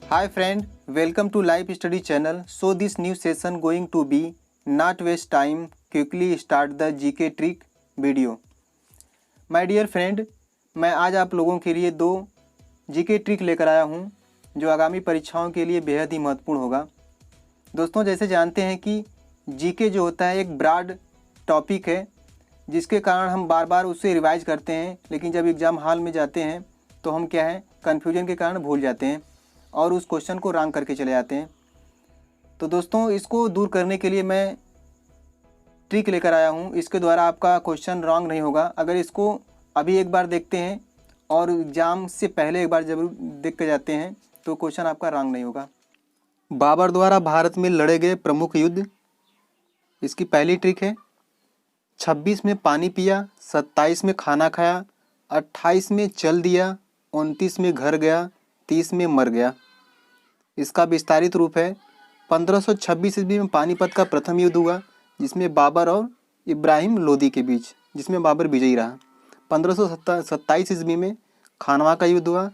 Hi friend, welcome to Live Study channel. So this new session going to be not waste time, quickly start the GK trick video. My dear friend, मैं आज आप लोगों के लिए दो GK trick लेकर आया हूँ जो आगामी परीक्षाओं के लिए बेहद ही महत्वपूर्ण होगा। दोस्तों जैसे जानते हैं कि GK जो होता है एक ब्रॉड टॉपिक है जिसके कारण हम बार बार उसे रिवाइज करते हैं, लेकिन जब एग्ज़ाम हॉल में जाते हैं तो हम क्या है कन्फ्यूजन के कारण भूल जाते हैं और उस क्वेश्चन को रॉन्ग करके चले जाते हैं। तो दोस्तों इसको दूर करने के लिए मैं ट्रिक लेकर आया हूँ। इसके द्वारा आपका क्वेश्चन रॉन्ग नहीं होगा। अगर इसको अभी एक बार देखते हैं और एग्ज़ाम से पहले एक बार जरूर देख के जाते हैं तो क्वेश्चन आपका रॉन्ग नहीं होगा। बाबर द्वारा भारत में लड़े गए प्रमुख युद्ध, इसकी पहली ट्रिक है 26 में पानी पिया, 27 में खाना खाया, 28 में चल दिया, 29 में घर गया, 30 में मर गया। इसका विस्तारित रूप है 1526 ईस्वी में पानीपत का प्रथम युद्ध हुआ जिसमें बाबर और इब्राहिम लोदी के बीच, जिसमें बाबर विजयी रहा। 1527 ईस्वी में खानवा का युद्ध हुआ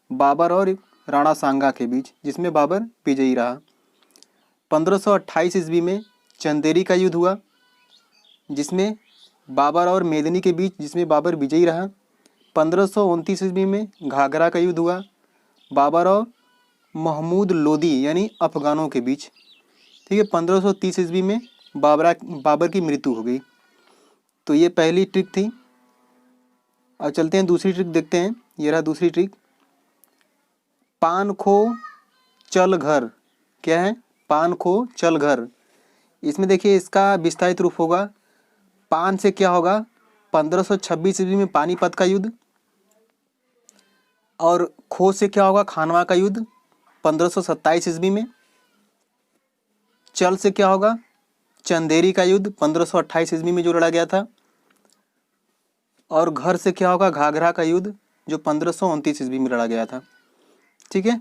बाबर और राणा सांगा के बीच, जिसमें बाबर विजयी रहा। 1528 ईस्वी में चंदेरी का युद्ध हुआ जिसमें बाबर और मेदिनी के बीच, जिसमें बाबर विजयी रहा। 1529 ईस्वी में घाघरा का युद्ध हुआ बाबर और महमूद लोदी यानी अफगानों के बीच। ठीक है, 1530 ईस्वी में बाबर की मृत्यु हो गई। तो ये पहली ट्रिक थी। अब चलते हैं दूसरी ट्रिक देखते हैं। ये रहा दूसरी ट्रिक, पान खो चल घर। क्या है? पान खो चल घर। इसमें देखिए इसका विस्तारित रूप होगा, पान से क्या होगा 1526 ईस्वी में पानीपत का युद्ध, और खो से क्या होगा खानवा का युद्ध 1527 ईस्वी में, चल से क्या होगा चंदेरी का युद्ध 1528 ईस्वी में जो लड़ा गया था, और घर से क्या होगा घाघरा का युद्ध जो 1529 ईस्वी में लड़ा गया था। ठीक है,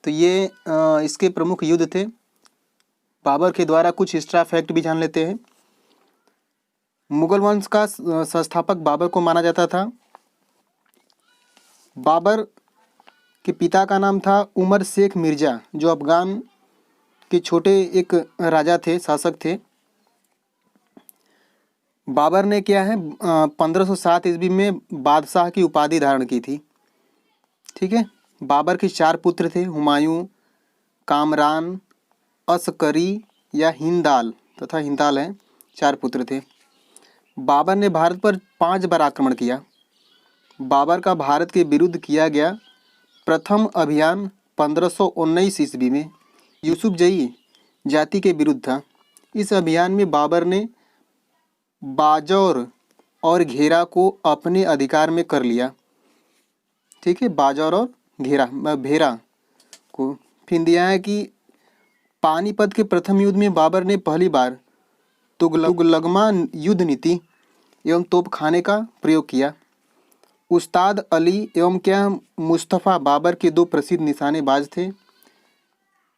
तो ये इसके प्रमुख युद्ध थे। बाबर के द्वारा कुछ एक्स्ट्रा फैक्ट भी जान लेते हैं। मुगल वंश का संस्थापक बाबर को माना जाता था। बाबर के पिता का नाम था उमर शेख मिर्ज़ा, जो अफगान के छोटे एक राजा थे, शासक थे। बाबर ने क्या है 1507 ईस्वी में बादशाह की उपाधि धारण की थी। ठीक है, बाबर के 4 पुत्र थे, हुमायूं, कामरान, अस्करी या हिंदाल तथा हिंदाल हैं, 4 पुत्र थे। बाबर ने भारत पर 5 बार आक्रमण किया। बाबर का भारत के विरुद्ध किया गया प्रथम अभियान 1519 ईस्वी में यूसुफजई जाति के विरुद्ध था। इस अभियान में बाबर ने बाजौर और घेरा को अपने अधिकार में कर लिया। ठीक है, बाजौर और भेरा को। फिर दिया है कि पानीपत के प्रथम युद्ध में बाबर ने पहली बार तुगलकमा युद्ध नीति एवं तोपखाने का प्रयोग किया। उस्ताद अली एवं क्या मुस्तफ़ा बाबर के 2 प्रसिद्ध निशानेबाज थे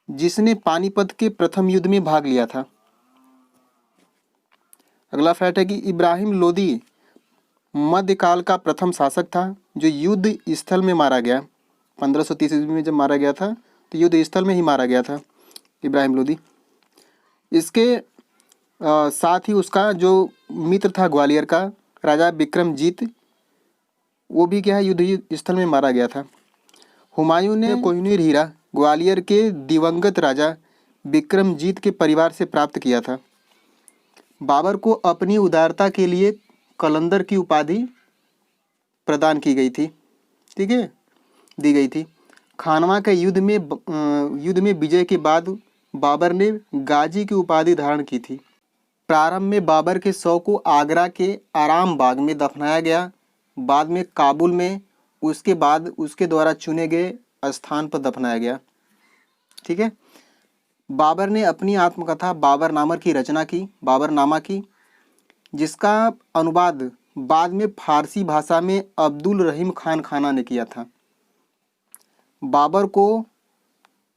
जिसने पानीपत के प्रथम युद्ध में भाग लिया था। अगला फैक्ट है कि इब्राहिम लोदी मध्यकाल का प्रथम शासक था जो युद्ध स्थल में मारा गया। 1530 ईस्वी में जब मारा गया था तो युद्ध स्थल में ही मारा गया था इब्राहिम लोदी। इसके साथ ही उसका जो मित्र था ग्वालियर का राजा विक्रमजीत, वो भी क्या है युद्ध स्थल में मारा गया था। हुमायूं ने कोहिनूर हीरा ग्वालियर के दिवंगत राजा विक्रमजीत के परिवार से प्राप्त किया था। बाबर को अपनी उदारता के लिए कलंदर की उपाधि प्रदान की गई थी। ठीक है, दी गई थी। खानवा के युद्ध में विजय के बाद बाबर ने गाजी की उपाधि धारण की थी। प्रारंभ में बाबर के शव को आगरा के आराम बाग में दफनाया गया, बाद में काबुल में, उसके बाद उसके द्वारा चुने गए स्थान पर दफनाया गया। ठीक है, बाबर ने अपनी आत्मकथा बाबरनामा की रचना की, बाबरनामा की, जिसका अनुवाद बाद में फारसी भाषा में अब्दुल रहीम खान खाना ने किया था। बाबर को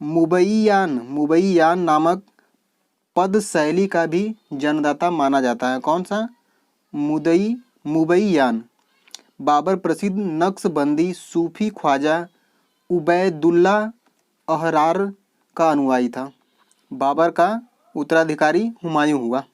मुबैयान नामक पद शैली का भी जन्मदाता माना जाता है। कौन सा? मुबैयान। बाबर प्रसिद्ध नक्शबंदी सूफी ख्वाजा उबैदुल्ला अहरार का अनुयायी था। बाबर का उत्तराधिकारी हुमायूं हुआ।